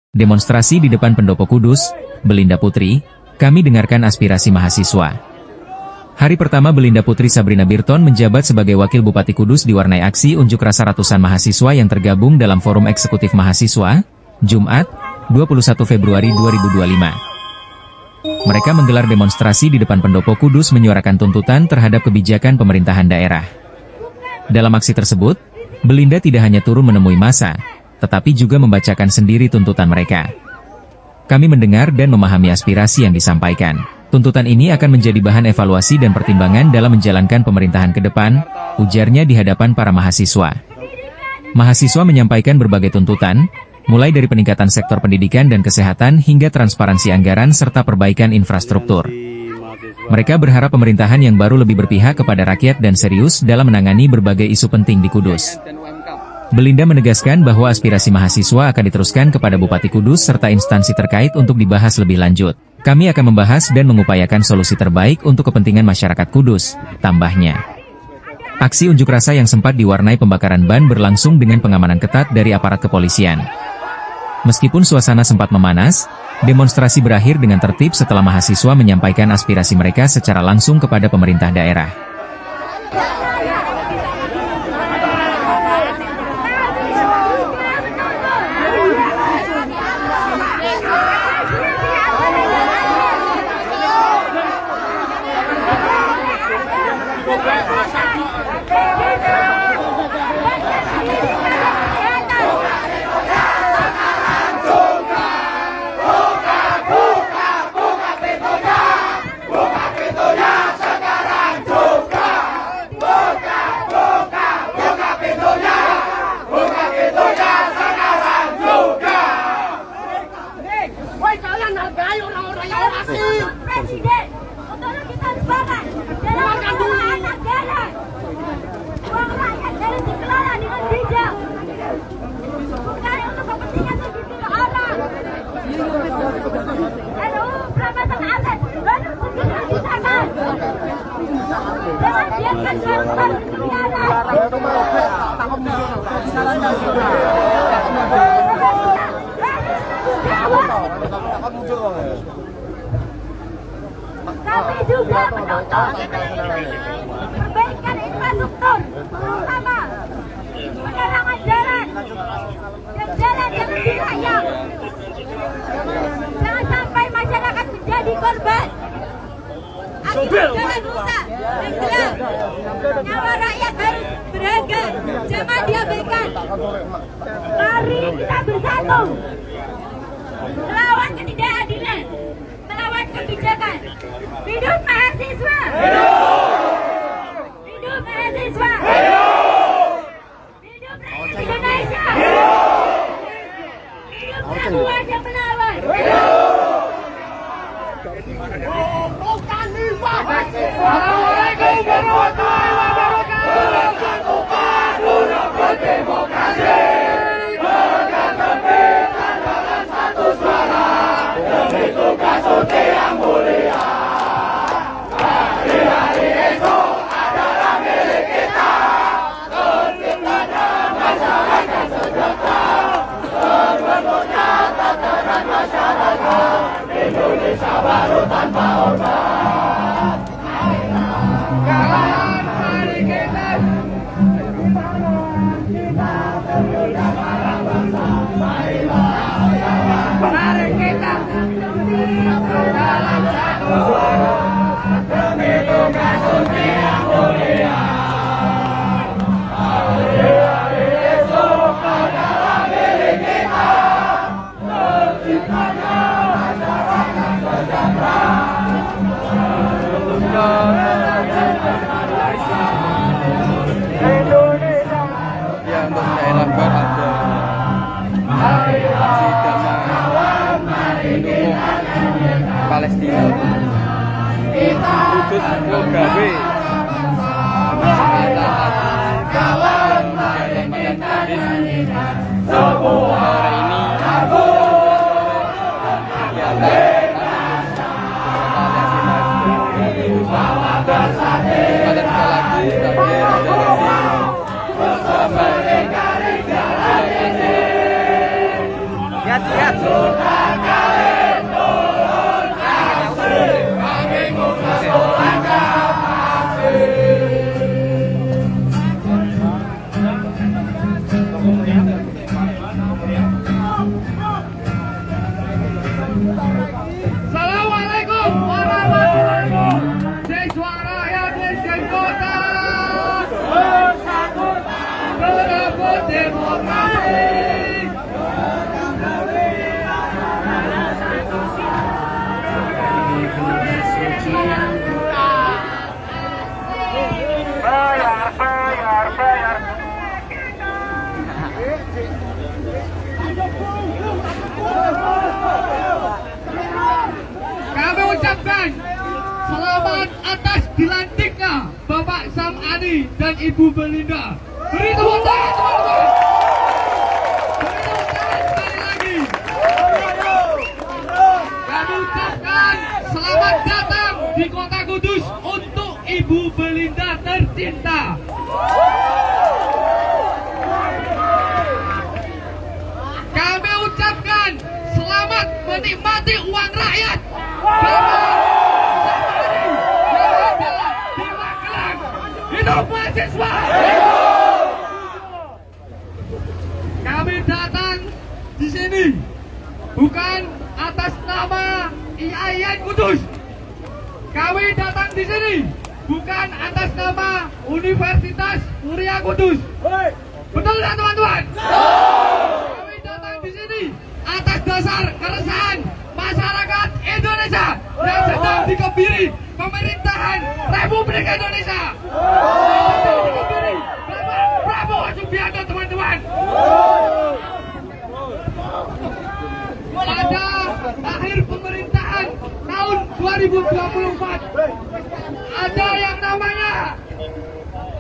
Demonstrasi di depan Pendopo Kudus, Belinda Putri, kami dengarkan aspirasi mahasiswa. Hari pertama Belinda Putri Sabrina Birton menjabat sebagai Wakil Bupati Kudus diwarnai aksi unjuk rasa ratusan mahasiswa yang tergabung dalam Forum Eksekutif Mahasiswa, Jumat, 21 Februari 2025. Mereka menggelar demonstrasi di depan Pendopo Kudus menyuarakan tuntutan terhadap kebijakan pemerintahan daerah. Dalam aksi tersebut, Belinda tidak hanya turun menemui massa, tetapi juga membacakan sendiri tuntutan mereka. Kami mendengar dan memahami aspirasi yang disampaikan. Tuntutan ini akan menjadi bahan evaluasi dan pertimbangan dalam menjalankan pemerintahan ke depan, ujarnya di hadapan para mahasiswa. Mahasiswa menyampaikan berbagai tuntutan, mulai dari peningkatan sektor pendidikan dan kesehatan hingga transparansi anggaran serta perbaikan infrastruktur. Mereka berharap pemerintahan yang baru lebih berpihak kepada rakyat dan serius dalam menangani berbagai isu penting di Kudus. Belinda menegaskan bahwa aspirasi mahasiswa akan diteruskan kepada Bupati Kudus serta instansi terkait untuk dibahas lebih lanjut. Kami akan membahas dan mengupayakan solusi terbaik untuk kepentingan masyarakat Kudus, tambahnya. Aksi unjuk rasa yang sempat diwarnai pembakaran ban berlangsung dengan pengamanan ketat dari aparat kepolisian. Meskipun suasana sempat memanas, demonstrasi berakhir dengan tertib setelah mahasiswa menyampaikan aspirasi mereka secara langsung kepada pemerintah daerah. Presiden, untuk kita harus bangun dalam pengelolaan negara. Uang rakyat harus dikelola dengan bijak, bukan untuk kepentingan segelintir orang. RUU Perampasan Aset harus segera disahkan. Jangan biarkan korban berkhianat. Kami juga menuntut perbaikan infrastruktur, terutama penerangan jalan dan jalan yang lebih layak. Jangan sampai masyarakat menjadi korban akibat jalan rusak dan gelap. Nyawa rakyat harus berharga, jangan diabaikan. Mari kita bersatu melawan ketidakadilan, melawan kebijakan. Hidup mahasiswa! Hidup! Hidup mahasiswa! Hidup! Hidup rakyat Indonesia! Hidup! Hidup Prabowo yang melawan! Hidup! Assalamualaikum warahmatullahi wabarakatuh! Bersatukan guna berdemokrasi! Pegang tepikan dengan satu suara demi tugas suci yang mulia. Hari-hari esok adalah milik kita. Terciptanya masyarakat sejahtera, terbentuknya tatanan masyarakat Indonesia baru tanpa obat. Kawan, mari kita termuda para bangsa. Mari kita dalam satu suara demi tugas suci yang mulia. Hari-hari esok adalah milik kita. Terciptanya masyarakat sejahtera. Indonesia. Ya, untuk daerah barat ada aksi damai mendukung Palestina. Kudus Mogawe kawan mari kita nyanyikan sebuah hari ini bersama Assalamualaikum warahmatullahi wabarakatuh. Siswa rakyat miskin kota bersatu berebut demokrasi. Kami ucapkan selamat atas dilantiknya Bapak Sam Adi dan Ibu Belinda. Beri tepuk tangan teman-teman. Beri tepuk tangan sekali lagi. Kami ucapkan selamat datang di Kota Kudus untuk Ibu Belinda tercinta. Kami ucapkan selamat menikmati uang rakyat. Hidup mahasiswa. Kami datang di sini bukan atas nama IAIN Kudus. Kami datang di sini bukan atas nama Universitas Muria Kudus. Betul nggak teman-teman? Kami datang di sini atas dasar keresahan masyarakat Indonesia yang sedang dikebiri pemerintahan Republik Indonesia. Sedang dikebiri Bapak Prabowo Subianto, teman-teman. Pada akhir pemerintahan tahun 2024 ada yang namanya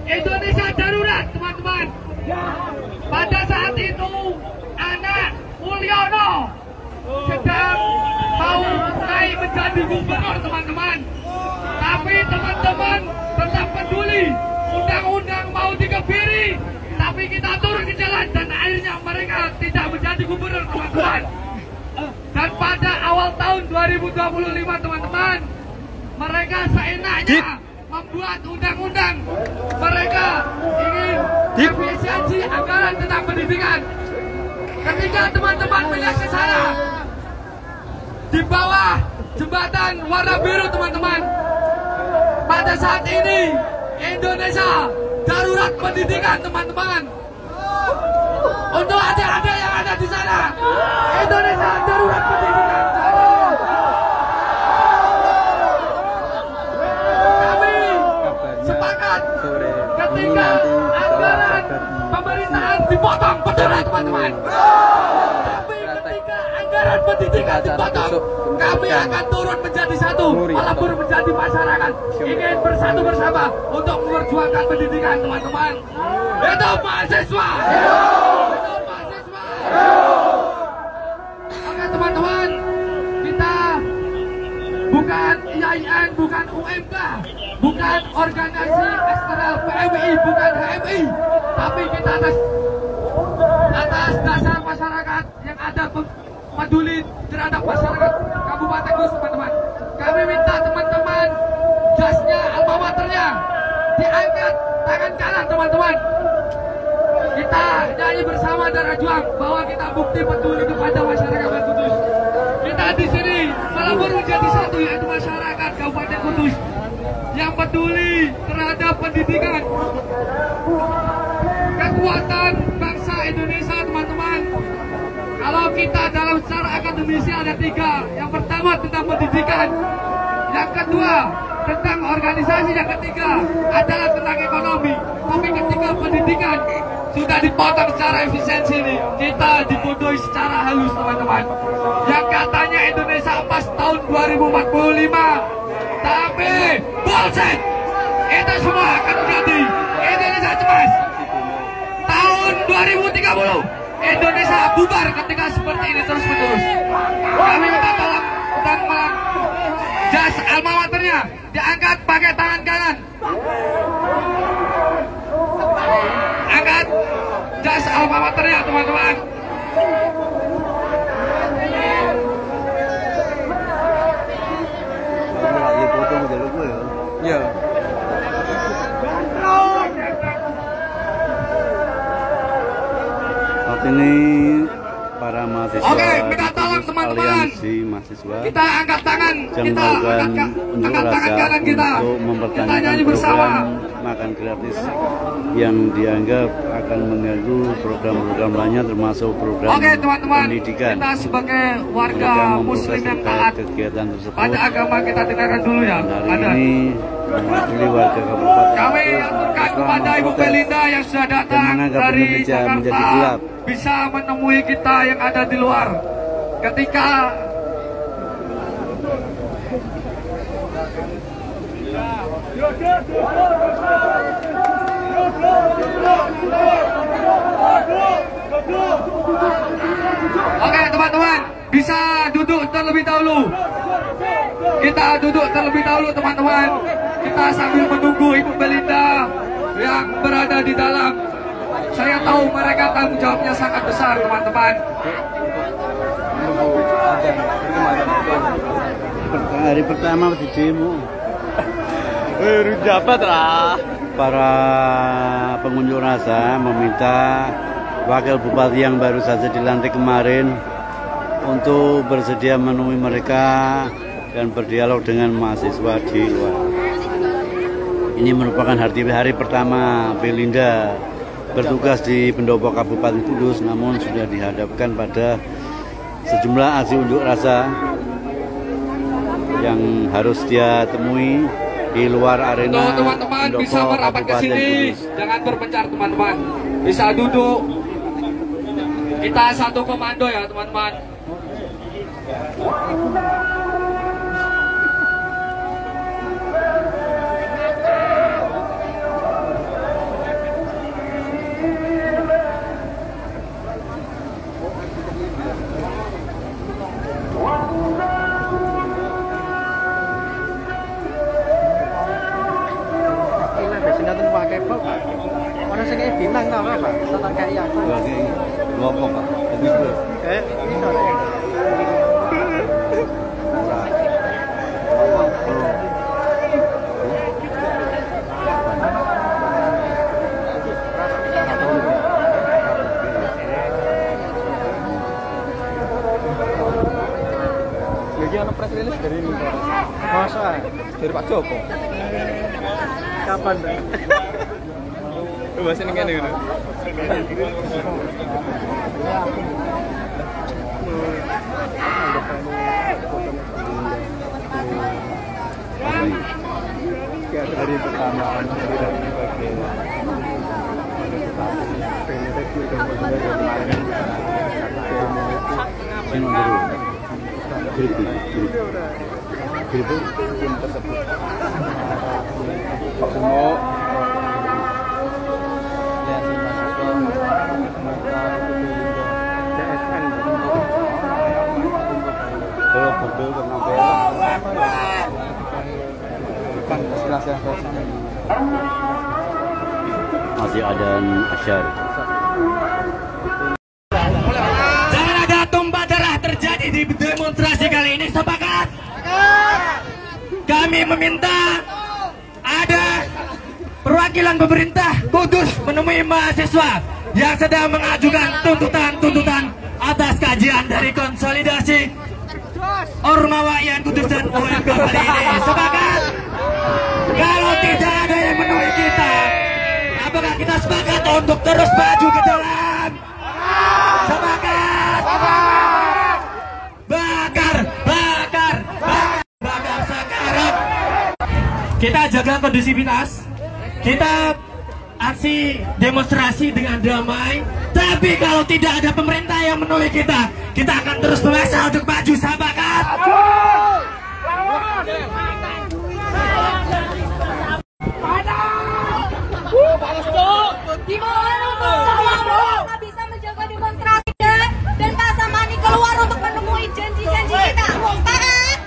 Indonesia darurat, teman-teman. Pada saat itu anak Mulyono sedang mau naik menjadi gubernur, teman-teman. Tapi teman-teman tetap peduli, undang-undang mau dikebiri, tapi kita turun ke jalan dan akhirnya mereka tidak menjadi gubernur, teman-teman. Dan pada awal tahun 2025, teman-teman, mereka seenaknya membuat undang-undang. Mereka ingin efisiensi anggaran tentang pendidikan. Ketika teman-teman melihat ke sana, di bawah jembatan warna biru, teman-teman, pada saat ini Indonesia darurat pendidikan, teman-teman. Untuk adik-adik yang ada di sana, Indonesia darurat pendidikan. Kami sepakat ketika anggaran pemerintahan dipotong, betul ya teman-teman? Tapi ketika anggaran pendidikan dipotong, kami akan turun menjadi satu, melebur menjadi masyarakat, ingin bersatu bersama untuk memperjuangkan pendidikan, teman-teman. Hidup mahasiswa! Hidup mahasiswa! Oke teman-teman, kita bukan IAIN, bukan UMK, bukan organisasi eksternal PMI, bukan HMI, tapi kita atas dasar masyarakat yang ada peduli terhadap masyarakat Kabupaten Kudus, teman-teman. Kami minta teman-teman jasnya, alma maternya diangkat tangan kanan, teman-teman. Kita nyanyi bersama darah juang bahwa kita bukti peduli kepada masyarakat Kudus. Kita di sini melebur menjadi satu, yaitu masyarakat Kabupaten Kudus yang peduli terhadap pendidikan. Kekuatan bangsa Indonesia, teman-teman. Kalau kita dalam secara akademisi ada tiga. Yang pertama tentang pendidikan, yang kedua tentang organisasi, yang ketiga adalah tentang ekonomi. Tapi ketika pendidikan sudah dipotong secara efisiensi ini, kita dibodohi secara halus, teman-teman. Yang katanya Indonesia emas tahun 2045, tapi bullshit. Itu semua akan menjadi Indonesia cemas tahun 2030. Indonesia bubar ketika seperti ini terus-menerus. Kami minta tolong dan jas alma maternya diangkat pakai tangan kanan. Angkat jas alma maternya, teman-teman. minta tolong teman-teman. aliansi mahasiswa Kita angkat tangan, yang kita melakukan unjuk angkat tangan rasa kanan kita. untuk Kita mempertanyakan nyanyi bersama. program makan gratis yang dianggap akan mengganggu program-program lainnya termasuk program Oke teman-teman, pendidikan. kita sebagai Mereka warga memprotes muslim yang terkait taat kegiatan tersebut. pada agama kita dengarkan dulu ya. Hari Ada. ini mewakili warga Kabupaten Kami Kudus aturkan telah kepada Ibu memprotes Belinda yang sudah datang menganggap dari Indonesia menjadi Jakarta gelap. bisa menemui kita yang ada di luar. Ketika Oke teman-teman, bisa duduk terlebih dahulu. Kita duduk terlebih dahulu teman-teman. Kita sambil menunggu Ibu Belinda yang berada di dalam. Saya tahu mereka tanggung jawabnya sangat besar teman-teman. Hari pertama di demo. Dapat lah. Para pengunjuk rasa meminta Wakil Bupati yang baru saja dilantik kemarin untuk bersedia menemui mereka dan berdialog dengan mahasiswa di luar. Ini merupakan hari pertama Belinda bertugas di Pendopo Kabupaten Kudus, namun sudah dihadapkan pada sejumlah aksi unjuk rasa yang harus dia temui di luar arena Teman-teman Pendopo bisa merapat ke Kabupaten sini, Kudus. jangan berpencar teman-teman. Bisa duduk. Kita satu komando ya teman-teman. Dua kok, Pak. Lebih dua. Lagi anak press release dari ini. Masa dari Pak Joko. Kapan? Bahasa ini kan gitu. Hari pertama tidak dipakai. Masih ada asyar. Jangan ada tumpah darah terjadi di demonstrasi kali ini, sepakat? Kami meminta ada perwakilan pemerintah Kudus menemui mahasiswa yang sedang mengajukan tuntutan-tuntutan atas kajian dari konsolidasi Ormawa Ian Kudus dan OMK kali ini. Sepakat? Kalau tidak ada yang menemui kita, apakah kita sepakat untuk terus maju ke dalam? Sepakat? Bakar, bakar, bakar, bakar sekarang. Kita jaga kondisivitas, kita aksi demonstrasi dengan damai. Tapi kalau tidak ada pemerintah yang menemui kita, kita akan terus memaksa untuk maju. Sepakat? Dimohon untuk semua nggak bisa menjaga demonstrasi dan Pak Samani keluar untuk menemui janji-janji kita. Sepakat?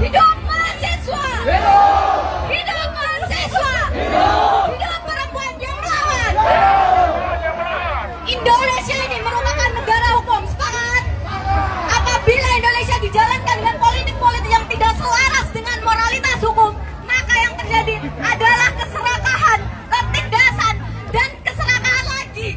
Hidup mahasiswa! Hidup mahasiswa! Hidup perempuan yang melawan! Indonesia ini merupakan negara hukum. Sepakat? Apabila Indonesia dijalankan dengan politik-politik yang tidak selaras dengan moralitas hukum, maka yang terjadi adalah keserakahan, ketindasan, dan keserakahan lagi.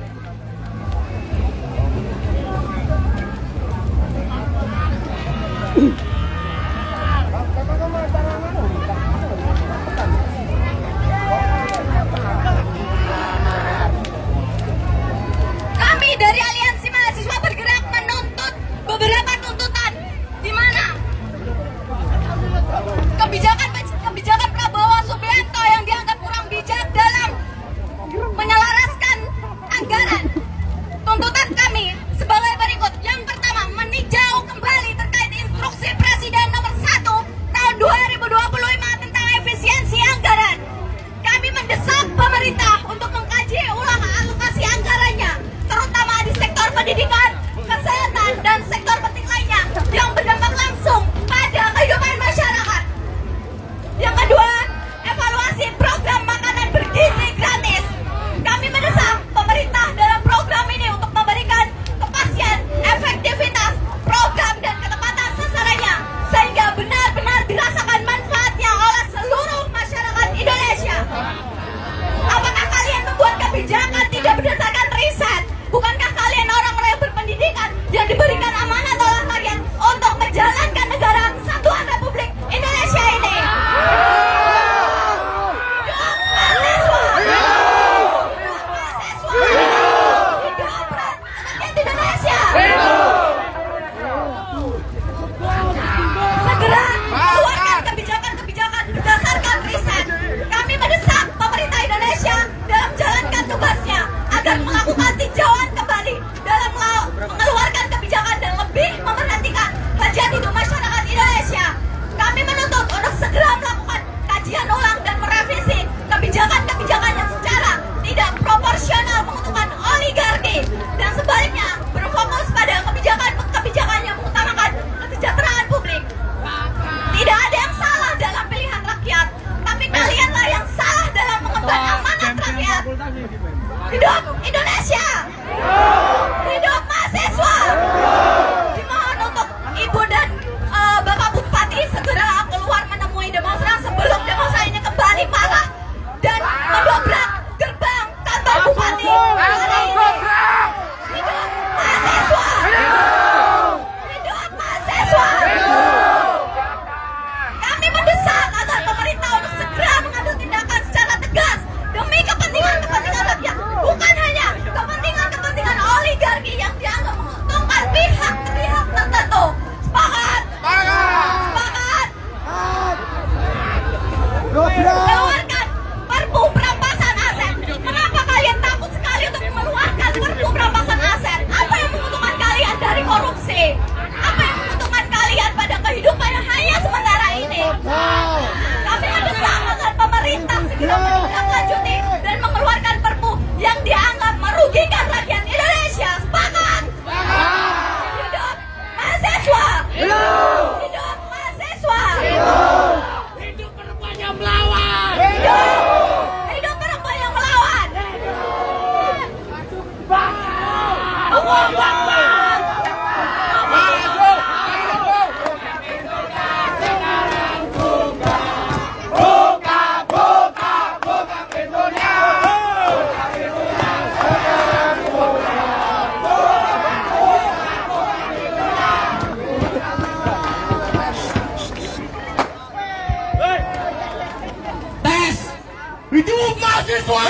mahasiswa!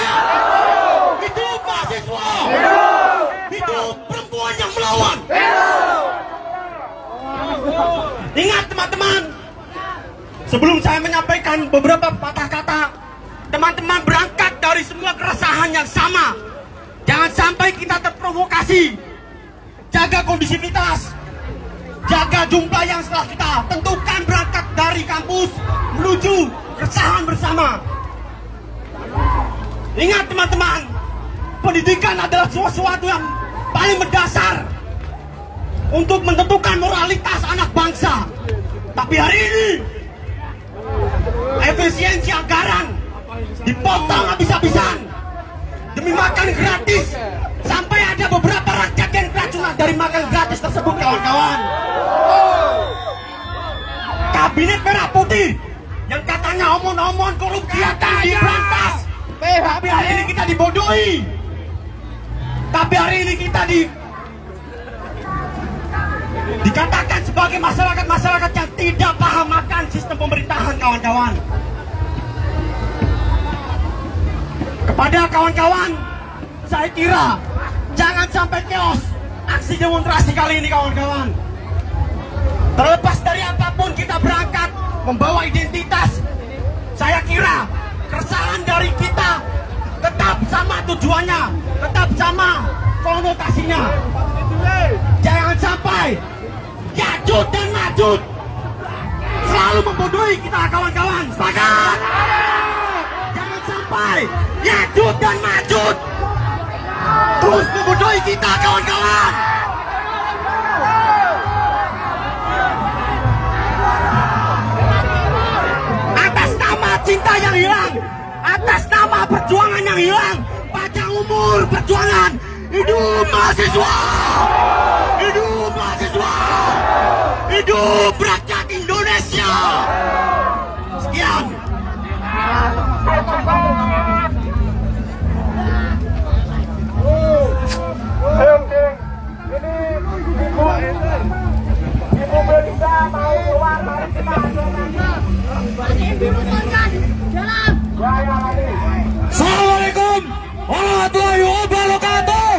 Hidup mahasiswa! Hidup perempuan yang melawan! Ingat teman-teman, sebelum saya menyampaikan beberapa patah kata, teman-teman berangkat dari semua keresahan yang sama. Jangan sampai kita terprovokasi. Jaga kondisivitas, jaga jumlah yang setelah kita tentukan berangkat dari kampus menuju keresahan bersama. Ingat teman-teman, pendidikan adalah sesuatu yang paling mendasar untuk menentukan moralitas anak bangsa. Tapi hari ini efisiensi anggaran dipotong habis-habisan demi makan gratis, sampai ada beberapa rakyat yang keracunan dari makan gratis tersebut, kawan-kawan. Kabinet Merah Putih yang katanya omong-omong korupsi akan diberantas, tapi hari ini kita dibodohi. Tapi hari ini kita dikatakan sebagai masyarakat yang tidak paham akan sistem pemerintahan, kawan-kawan. Kepada kawan-kawan, saya kira jangan sampai chaos aksi demonstrasi kali ini, kawan-kawan. Terlepas dari apapun kita berangkat membawa identitas, saya kira keresahan dari kita tetap sama tujuannya, tetap sama konotasinya. Jangan sampai Yajud dan Majud selalu membodohi kita, kawan-kawan. Sepakat? Jangan sampai Yajud dan Majud terus membodohi kita, kawan-kawan. Atas nama cinta yang hilang, atas nama perjuangan yang hilang, panjang umur perjuangan. Hidup mahasiswa! Hidup mahasiswa! Hidup rakyat Indonesia! Sekian. Ibu Belinda mau keluar, mari kita Assalamualaikum warahmatullahi wabarakatuh.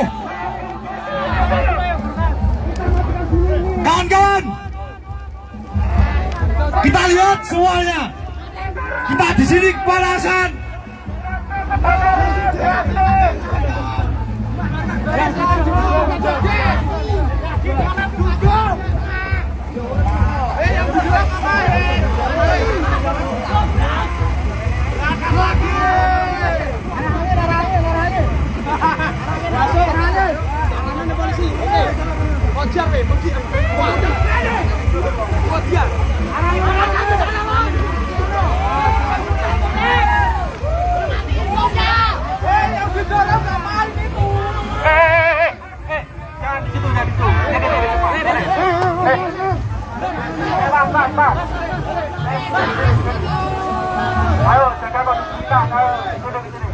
Kawan-kawan, kita lihat semuanya. Kita di sini kepanasan. Ayo, jaga kondisi kita, duduk di sini.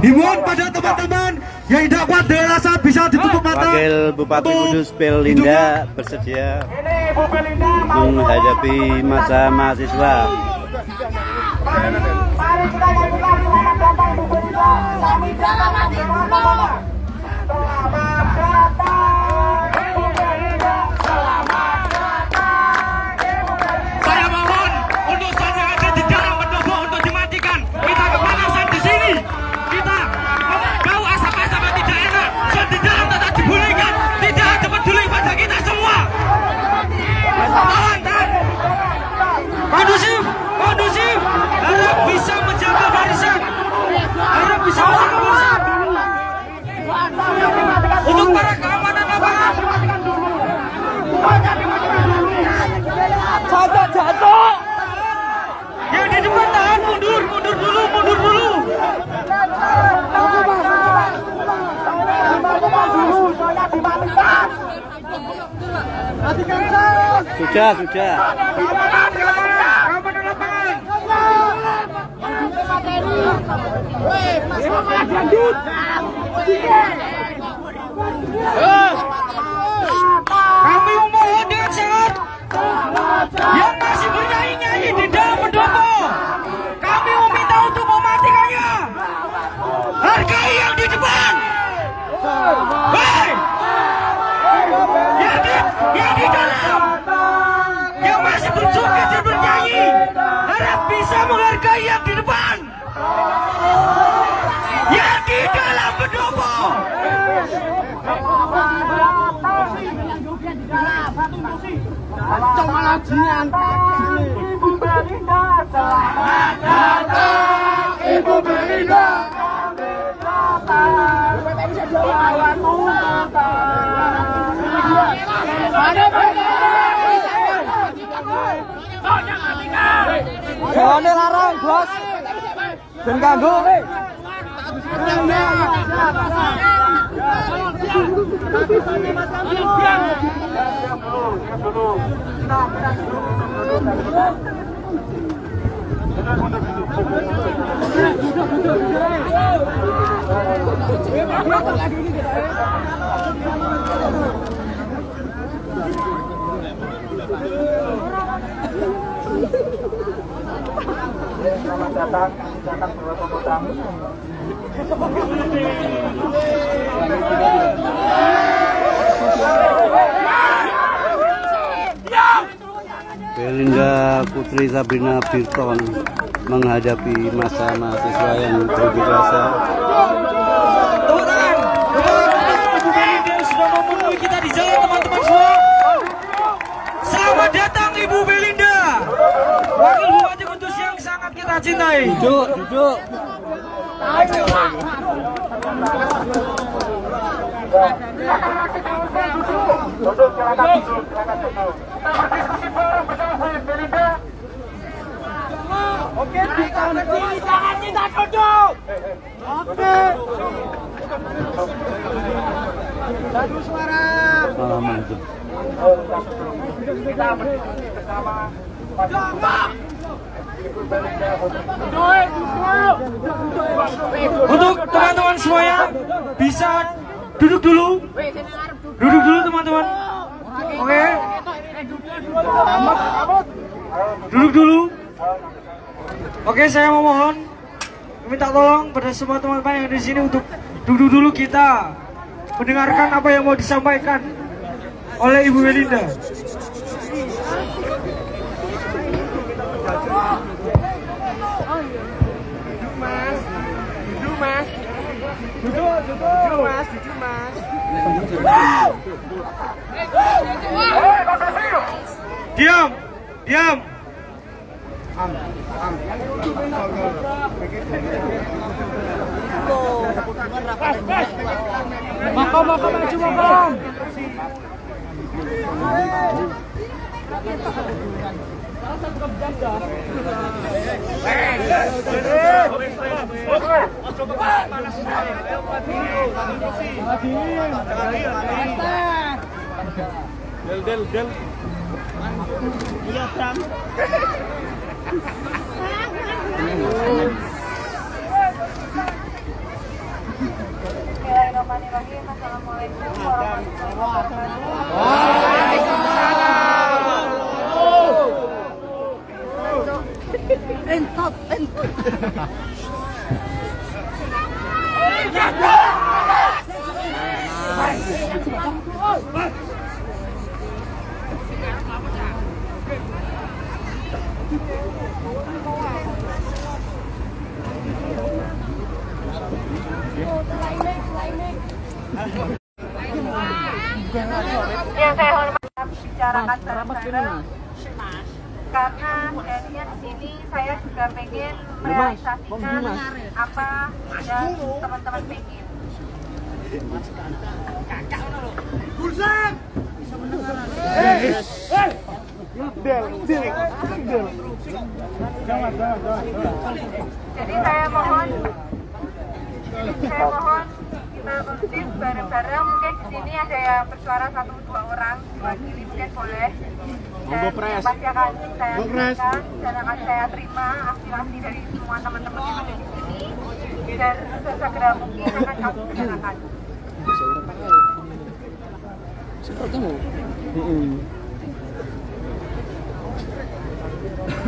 Himbauan pada teman-teman yang tidak kuat dengan rasa bisa ditutup mata. Wakil Bupati Kudus Belinda bersedia menghadapi masa mahasiswa. Mari kita nyanyikan selamat datang Bu Belinda. Kami selamat datang. Selamat datang Bu Belinda. Selamat datang Bu Belinda. Saya mohon untuk saat yang ada di dalam pendopo untuk dimatikan. Kita kepanasan di sini. Kita bau asap-asap yang tidak enak. Saat di dalam tetap dibullyingkan. Tidak ada peduli pada kita semua. Tahan. Kondusif. Harap bisa menjaga barisan. Untuk para keamanan lapangan. Jatuh. Yang di depan tahan, mundur dulu. Sudah. Woi, Mas Muhammad Jandut. bisa menghargai yang di depan, yang di dalam pendopo. Ibu Belinda, selamat datang, Ibu Belinda. Jawane larang, Bos. Ben kanggo. Selamat datang para pemuda. Belinda Putri Sabrina Birton menghadapi masa mahasiswa yang berunjuk rasa. Tepuk tangan. Ibu Belinda sudah memenuhi kita di jalan, teman-teman semua. Selamat datang Ibu Belinda, Wakil Bupati Kudus yang sangat kita cintai. Duduk. Oke, jangan kita duduk. Oke. Satu suara. Salaman itu. Untuk teman-teman semuanya bisa duduk dulu. Duduk dulu teman-teman. Oke. Duduk dulu. Oke, saya memohon minta tolong pada semua teman-teman yang di sini untuk duduk dulu, kita mendengarkan apa yang mau disampaikan oleh Ibu Belinda. Diam. Makom maju makom. Del. Iya, Bang. Bismillahirrahmanirrahim. Assalamualaikum warahmatullahi wabarakatuh. Waalaikumsalam. Entot. Yang saya hormati, bicarakan bareng-bareng karena sebenarnya di sini saya juga pengen merealisasikan apa yang teman-teman pengen. Jadi saya mohon kita kondusif bareng-bareng. Mungkin di sini ada yang bersuara 1-2 orang diwakili, mungkin boleh. Dan pasti akan saya dengarkan dan akan saya terima aspirasi dari semua teman-teman yang ada di sini dan sesegera mungkin akan kami bicarakan.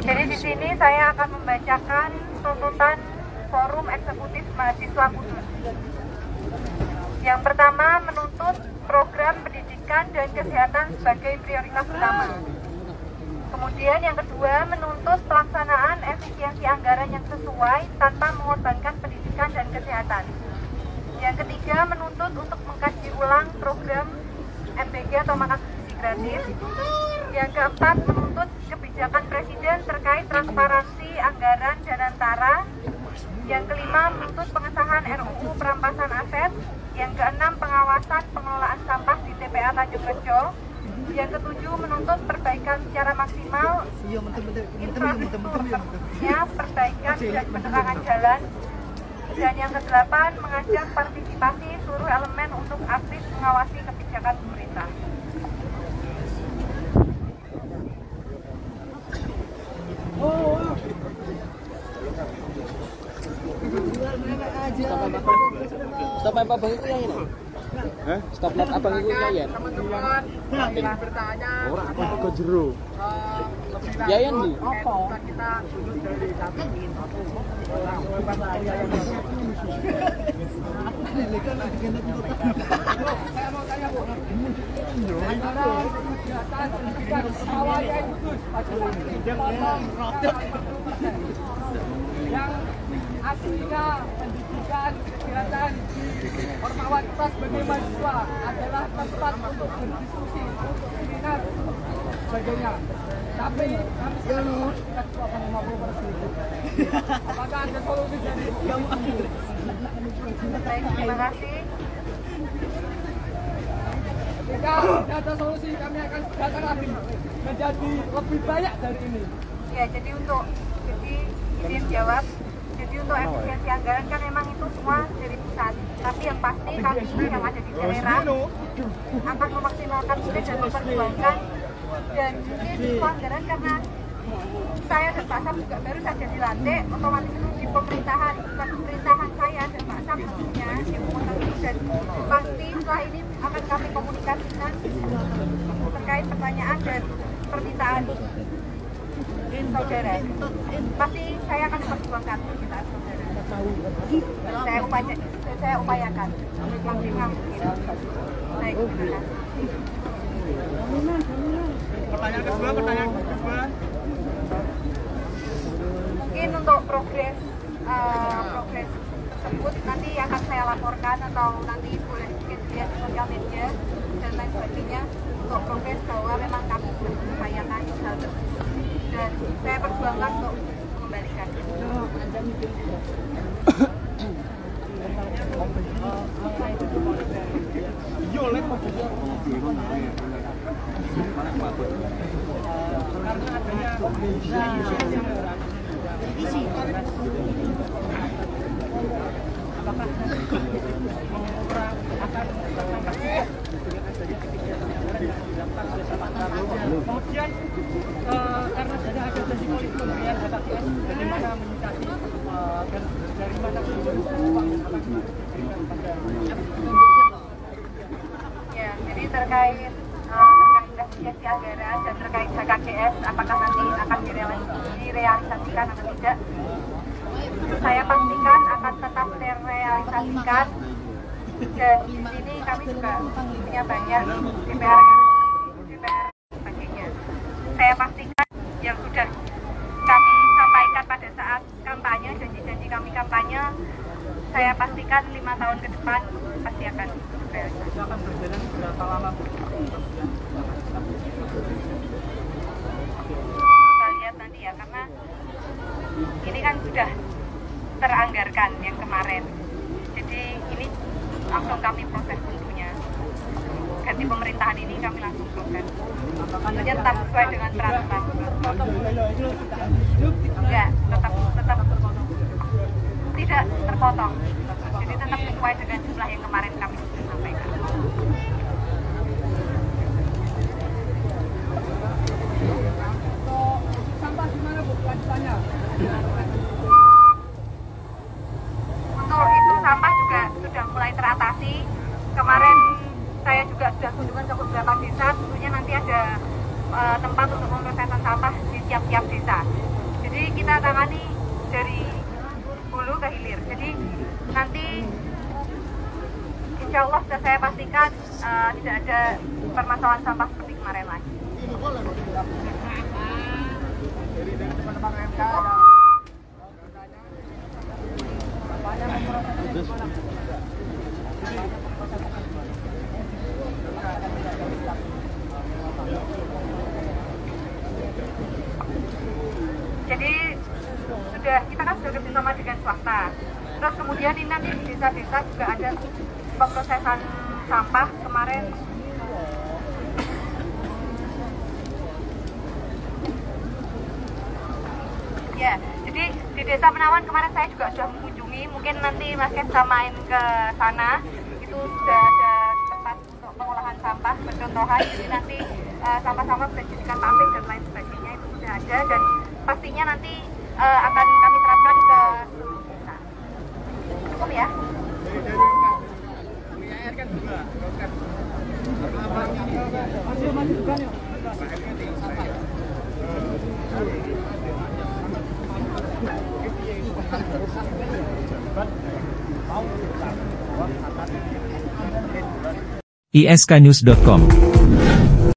Jadi di sini saya akan membacakan tuntutan Forum Eksekutif Mahasiswa Kudus. Yang pertama, menuntut program pendidikan dan kesehatan sebagai prioritas utama. Kemudian yang kedua, menuntut pelaksanaan efisiensi anggaran yang sesuai tanpa mengorbankan pendidikan dan kesehatan. Yang ketiga, menuntut untuk mengkaji ulang program MBG atau makan gizi gratis. Yang keempat, menuntut kebijakan Presiden terkait transparansi anggaran dan antara. Yang kelima, menuntut pengesahan RUU perampasan aset. Yang keenam, pengawasan pengelolaan sampah di TPA Tanjung Rejo. Yang ketujuh, menuntut perbaikan secara maksimal infrastrukturnya, perbaikan dan penerangan jalan. Dan yang kedelapan, mengajak partisipasi seluruh elemen untuk aktif mengawasi kebijakan pemerintah. Stop apa bang itu ya ini? Stop light abang itu ya? Teman-teman yang bertanya orang apa kok jeru? Ya ya nih. Apa? Kita duduk dari kami. Saya mau tanya Bu. Antara kegiatan pendidikan awal yang khusus yang aslinya pendidikan kegiatan di Ormawa kita sebagai mahasiswa adalah tempat untuk berdiskusi, untuk seminar, sebagainya. Tapi kami selalu ketua Panglima 50%. Apakah ada solusi dari kamu? Baik, terima kasih. Jika tidak ada solusi, kami akan datang lagi menjadi lebih banyak dari ini. Ya, jadi izin jawab. Jadi untuk efisiensi anggaran kan memang itu semua dari pusat. Tapi yang pasti kami yang ada di daerah akan memaksimalkan itu dan memperjuangkan. Dan mungkin itu anggaran karena saya dan Pak Sam juga baru saja dilantik, otomatis itu di pemerintahan saya dan Pak Sam tentunya di pemerintah itu, dan pasti setelah ini akan kami komunikasikan terkait pertanyaan dan permintaan saudara. Pasti saya akan memperjuangkan permintaan saudara. Saya upayakan maksimal mungkin. Baik, terima kasih. Pertanyaan kedua. Mungkin untuk progres tersebut nanti akan saya laporkan atau nanti boleh mungkin lihat di sosial media dan lain sebagainya untuk progres bahwa memang kami mengupayakan hal tersebut dan saya perjuangkan untuk mengembalikan. Kemudian karena sudah ada janji politik pemberian HKS, bagaimana menyikapi dari mana uang yang akan diberikan kepada ya, jadi terkait efisiensi anggaran dan terkait HKGS apakah nanti akan direalisasikan atau tidak, saya pastikan akan tetap direalisasikan. Dan di sini kami juga punya banyak DPR sebagainya. Saya pastikan yang sudah kami sampaikan pada saat kampanye, janji-janji kami kampanye, saya pastikan 5 tahun ke depan pasti akan realisasi. Akan berjalan berapa lama? Kita lihat nanti ya, karena ini kan sudah teranggarkan yang kemarin. Jadi ini langsung kami proses tentunya. Ganti pemerintahan ini kami langsung proses. Tentunya tetap sesuai dengan peraturan. Enggak, tetap tidak terpotong. Jadi tetap sesuai dengan jumlah yang kemarin kami sampaikan. sampah gimana Bu kelanjutannya? Untuk itu sampah juga sudah mulai teratasi. Kemarin saya juga sudah kunjungan ke beberapa desa, tentunya nanti ada tempat untuk pemrosesan sampah di tiap-tiap desa. Jadi kita tangani dari hulu ke hilir. Jadi nanti insya Allah sudah saya pastikan tidak ada permasalahan sampah seperti kemarin lagi. Jadi kita kan sudah bersama dengan swasta. Terus kemudian ini nanti di desa-desa juga ada pemrosesan sampah kemarin. Ya, jadi di Desa Benawan kemarin saya juga sudah mengunjungi. Mungkin nanti Mas Ken bisa main ke sana. Itu sudah ada tempat untuk pengolahan sampah, percontohan. Jadi nanti sampah-sampah bisa dijadikan pabrik dan lain sebagainya itu sudah ada, dan pastinya nanti akan kami terapkan ke seluruh desa. Cukup ya? isknews.com